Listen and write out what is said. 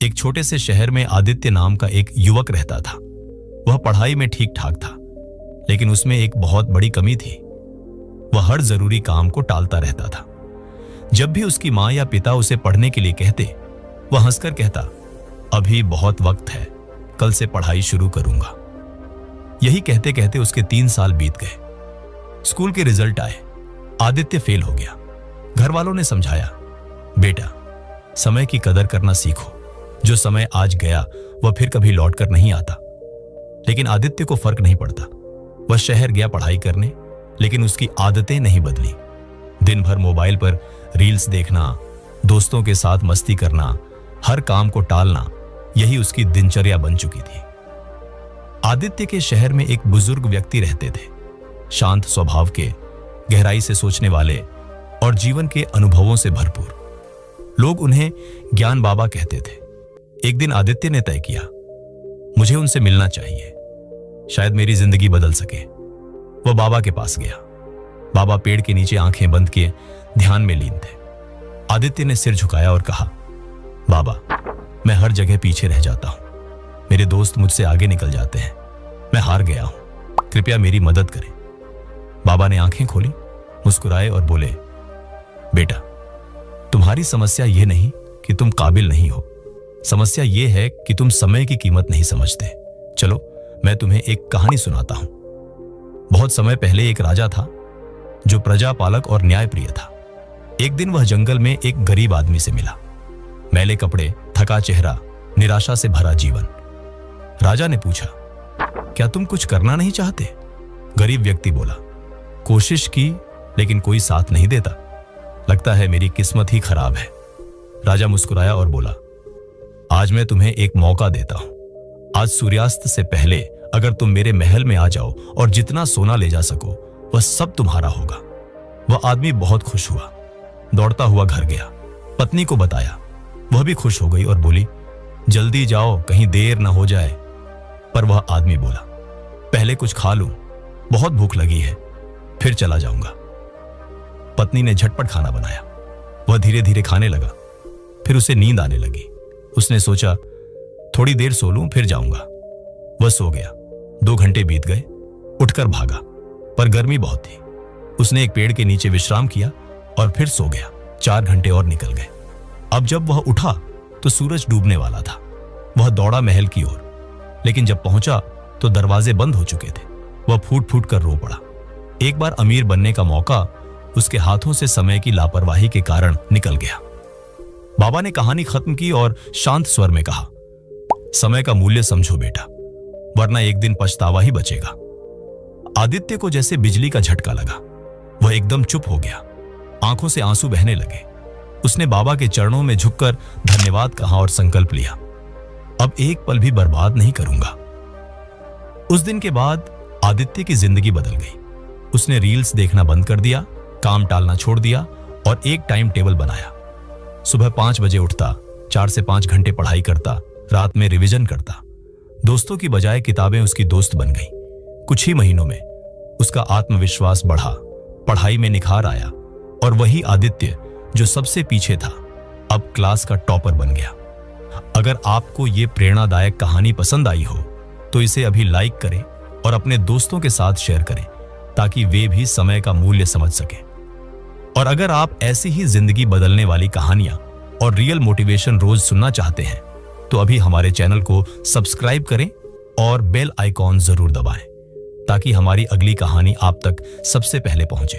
एक छोटे से शहर में आदित्य नाम का एक युवक रहता था। वह पढ़ाई में ठीक ठाक था, लेकिन उसमें एक बहुत बड़ी कमी थी। वह हर जरूरी काम को टालता रहता था। जब भी उसकी माँ या पिता उसे पढ़ने के लिए कहते, वह हंसकर कहता, अभी बहुत वक्त है, कल से पढ़ाई शुरू करूंगा। यही कहते कहते उसके 3 साल बीत गए। स्कूल के रिजल्ट आए। आदित्य फेल हो गया। घर वालों ने समझाया, बेटा समय की कदर करना सीखो, जो समय आज गया वह फिर कभी लौट कर नहीं आता। लेकिन आदित्य को फर्क नहीं पड़ता। वह शहर गया पढ़ाई करने, लेकिन उसकी आदतें नहीं बदली। दिन भर मोबाइल पर रील्स देखना, दोस्तों के साथ मस्ती करना, हर काम को टालना, यही उसकी दिनचर्या बन चुकी थी। आदित्य के शहर में एक बुजुर्ग व्यक्ति रहते थे, शांत स्वभाव के, गहराई से सोचने वाले और जीवन के अनुभवों से भरपूर। लोग उन्हें ज्ञान बाबा कहते थे। एक दिन आदित्य ने तय किया, मुझे उनसे मिलना चाहिए, शायद मेरी जिंदगी बदल सके। वह बाबा के पास गया। बाबा पेड़ के नीचे आंखें बंद किए ध्यान में लीन थे। आदित्य ने सिर झुकाया और कहा, बाबा मैं हर जगह पीछे रह जाता हूं, मेरे दोस्त मुझसे आगे निकल जाते हैं, मैं हार गया हूं, कृपया मेरी मदद करें। बाबा ने आंखें खोली, मुस्कुराए और बोले, बेटा तुम्हारी समस्या यह नहीं कि तुम काबिल नहीं हो, समस्या यह है कि तुम समय की कीमत नहीं समझते। चलो मैं तुम्हें एक कहानी सुनाता हूं। बहुत समय पहले एक राजा था जो प्रजापालक और न्यायप्रिय था। एक दिन वह जंगल में एक गरीब आदमी से मिला। मैले कपड़े, थका चेहरा, निराशा से भरा जीवन। राजा ने पूछा, क्या तुम कुछ करना नहीं चाहते? गरीब व्यक्ति बोला, कोशिश की लेकिन कोई साथ नहीं देता, लगता है मेरी किस्मत ही खराब है। राजा मुस्कुराया और बोला, आज मैं तुम्हें एक मौका देता हूं। आज सूर्यास्त से पहले अगर तुम मेरे महल में आ जाओ और जितना सोना ले जा सको वह सब तुम्हारा होगा। वह आदमी बहुत खुश हुआ, दौड़ता हुआ घर गया, पत्नी को बताया। वह भी खुश हो गई और बोली, जल्दी जाओ कहीं देर ना हो जाए। पर वह आदमी बोला, पहले कुछ खा लूं, बहुत भूख लगी है, फिर चला जाऊंगा। पत्नी ने झटपट खाना बनाया। वह धीरे धीरे खाने लगा। फिर उसे नींद आने लगी। उसने सोचा, थोड़ी देर सो लूं फिर जाऊंगा। वह सो गया। 2 घंटे बीत गए। उठकर भागा, पर गर्मी बहुत थी। उसने एक पेड़ के नीचे विश्राम किया और फिर सो गया। 4 घंटे और निकल गए। अब जब वह उठा तो सूरज डूबने वाला था। वह दौड़ा महल की ओर, लेकिन जब पहुंचा तो दरवाजे बंद हो चुके थे। वह फूट फूट कर रो पड़ा। एक बार अमीर बनने का मौका उसके हाथों से समय की लापरवाही के कारण निकल गया। बाबा ने कहानी खत्म की और शांत स्वर में कहा, समय का मूल्य समझो बेटा, वरना एक दिन पछतावा ही बचेगा। आदित्य को जैसे बिजली का झटका लगा। वह एकदम चुप हो गया। आंखों से आंसू बहने लगे। उसने बाबा के चरणों में झुककर धन्यवाद कहा और संकल्प लिया, अब एक पल भी बर्बाद नहीं करूंगा। उस दिन के बाद आदित्य की जिंदगी बदल गई। उसने रील्स देखना बंद कर दिया, काम टालना छोड़ दिया और एक टाइम टेबल बनाया। सुबह 5 बजे उठता, 4 से 5 घंटे पढ़ाई करता, रात में रिवीजन करता। दोस्तों की बजाय किताबें उसकी दोस्त बन गई। कुछ ही महीनों में उसका आत्मविश्वास बढ़ा, पढ़ाई में निखार आया और वही आदित्य जो सबसे पीछे था अब क्लास का टॉपर बन गया। अगर आपको ये प्रेरणादायक कहानी पसंद आई हो तो इसे अभी लाइक करें और अपने दोस्तों के साथ शेयर करें, ताकि वे भी समय का मूल्य समझ सकें। और अगर आप ऐसी ही जिंदगी बदलने वाली कहानियां और रियल मोटिवेशन रोज सुनना चाहते हैं तो अभी हमारे चैनल को सब्सक्राइब करें और बेल आइकॉन जरूर दबाएं, ताकि हमारी अगली कहानी आप तक सबसे पहले पहुंचे।